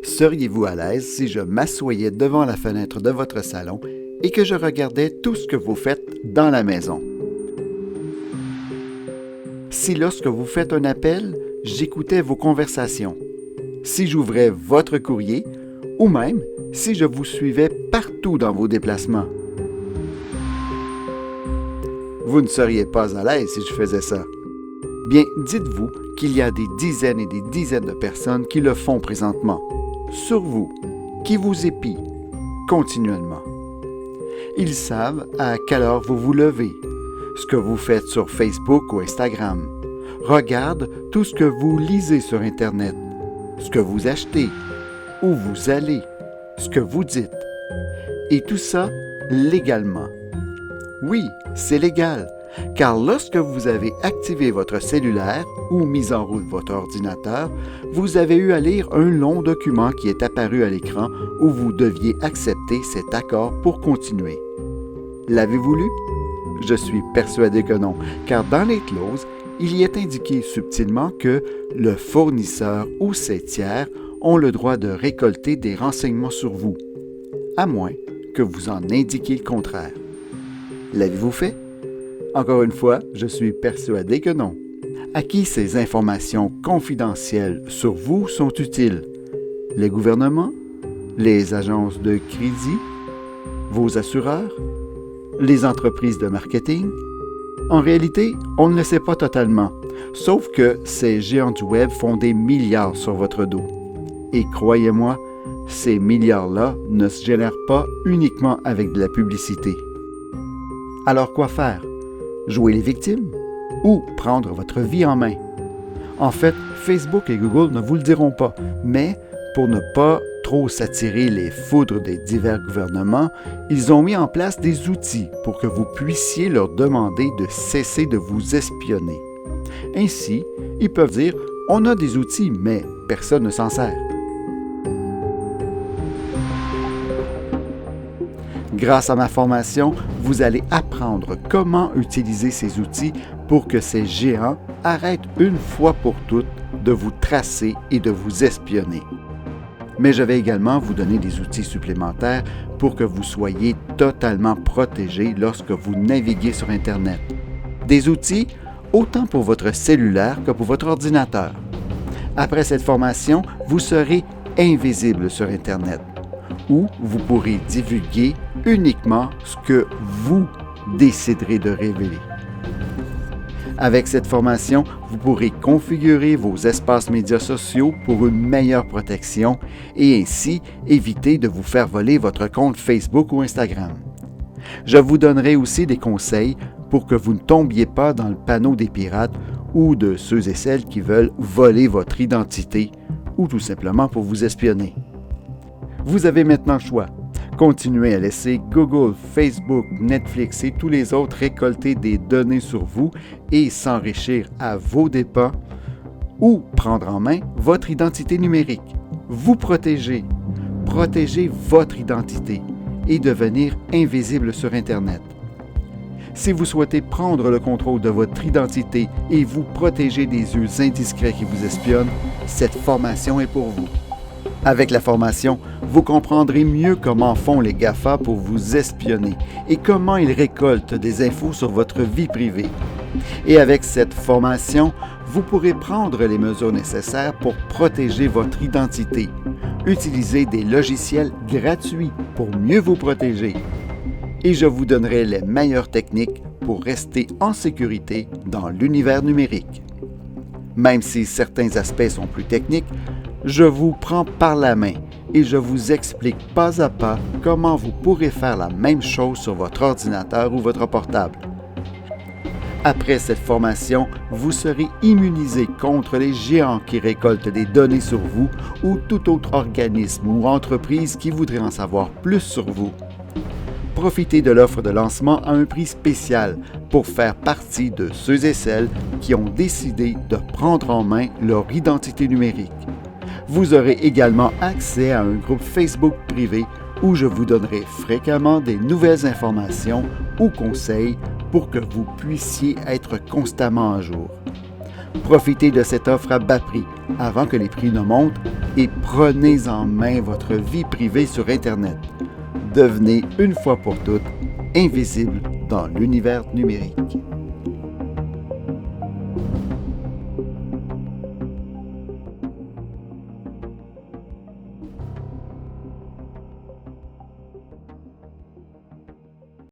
Seriez-vous à l'aise si je m'assoyais devant la fenêtre de votre salon et que je regardais tout ce que vous faites dans la maison? Si lorsque vous faites un appel, j'écoutais vos conversations, si j'ouvrais votre courrier, ou même si je vous suivais partout dans vos déplacements. Vous ne seriez pas à l'aise si je faisais ça. Bien, dites-vous qu'il y a des dizaines et des dizaines de personnes qui le font présentement, sur vous, qui vous épient continuellement. Ils savent à quelle heure vous vous levez, ce que vous faites sur Facebook ou Instagram, regardent tout ce que vous lisez sur Internet, ce que vous achetez, où vous allez, ce que vous dites. Et tout ça légalement. Oui, c'est légal, car lorsque vous avez activé votre cellulaire ou mis en route votre ordinateur, vous avez eu à lire un long document qui est apparu à l'écran où vous deviez accepter cet accord pour continuer. L'avez-vous lu? Je suis persuadé que non, car dans les clauses, il y est indiqué subtilement que le fournisseur ou ses tiers ont le droit de récolter des renseignements sur vous, à moins que vous en indiquiez le contraire. L'avez-vous fait? Encore une fois, je suis persuadé que non. À qui ces informations confidentielles sur vous sont utiles? Les gouvernements? Les agences de crédit? Vos assureurs? Les entreprises de marketing? En réalité, on ne le sait pas totalement, sauf que ces géants du web font des milliards sur votre dos. Et croyez-moi, ces milliards-là ne se génèrent pas uniquement avec de la publicité. Alors quoi faire? Jouer les victimes? Ou prendre votre vie en main? En fait, Facebook et Google ne vous le diront pas, mais pour ne pas trop s'attirer les foudres des divers gouvernements, ils ont mis en place des outils pour que vous puissiez leur demander de cesser de vous espionner. Ainsi, ils peuvent dire « On a des outils, mais personne ne s'en sert ». Grâce à ma formation, vous allez apprendre comment utiliser ces outils pour que ces géants arrêtent une fois pour toutes de vous tracer et de vous espionner. Mais je vais également vous donner des outils supplémentaires pour que vous soyez totalement protégé lorsque vous naviguez sur Internet. Des outils autant pour votre cellulaire que pour votre ordinateur. Après cette formation, vous serez invisible sur Internet, où vous pourrez divulguer uniquement ce que vous déciderez de révéler. Avec cette formation, vous pourrez configurer vos espaces médias sociaux pour une meilleure protection et ainsi éviter de vous faire voler votre compte Facebook ou Instagram. Je vous donnerai aussi des conseils pour que vous ne tombiez pas dans le panneau des pirates ou de ceux et celles qui veulent voler votre identité ou tout simplement pour vous espionner. Vous avez maintenant le choix. Continuez à laisser Google, Facebook, Netflix et tous les autres récolter des données sur vous et s'enrichir à vos dépens, ou prendre en main votre identité numérique, vous protéger votre identité et devenir invisible sur Internet. Si vous souhaitez prendre le contrôle de votre identité et vous protéger des yeux indiscrets qui vous espionnent, cette formation est pour vous. Avec la formation, vous comprendrez mieux comment font les GAFA pour vous espionner et comment ils récoltent des infos sur votre vie privée. Et avec cette formation, vous pourrez prendre les mesures nécessaires pour protéger votre identité. Utilisez des logiciels gratuits pour mieux vous protéger. Et je vous donnerai les meilleures techniques pour rester en sécurité dans l'univers numérique. Même si certains aspects sont plus techniques, je vous prends par la main et je vous explique pas à pas comment vous pourrez faire la même chose sur votre ordinateur ou votre portable. Après cette formation, vous serez immunisé contre les géants qui récoltent des données sur vous ou tout autre organisme ou entreprise qui voudrait en savoir plus sur vous. Profitez de l'offre de lancement à un prix spécial pour faire partie de ceux et celles qui ont décidé de prendre en main leur identité numérique. Vous aurez également accès à un groupe Facebook privé où je vous donnerai fréquemment des nouvelles informations ou conseils pour que vous puissiez être constamment à jour. Profitez de cette offre à bas prix avant que les prix ne montent et prenez en main votre vie privée sur Internet. Devenez une fois pour toutes invisible dans l'univers numérique.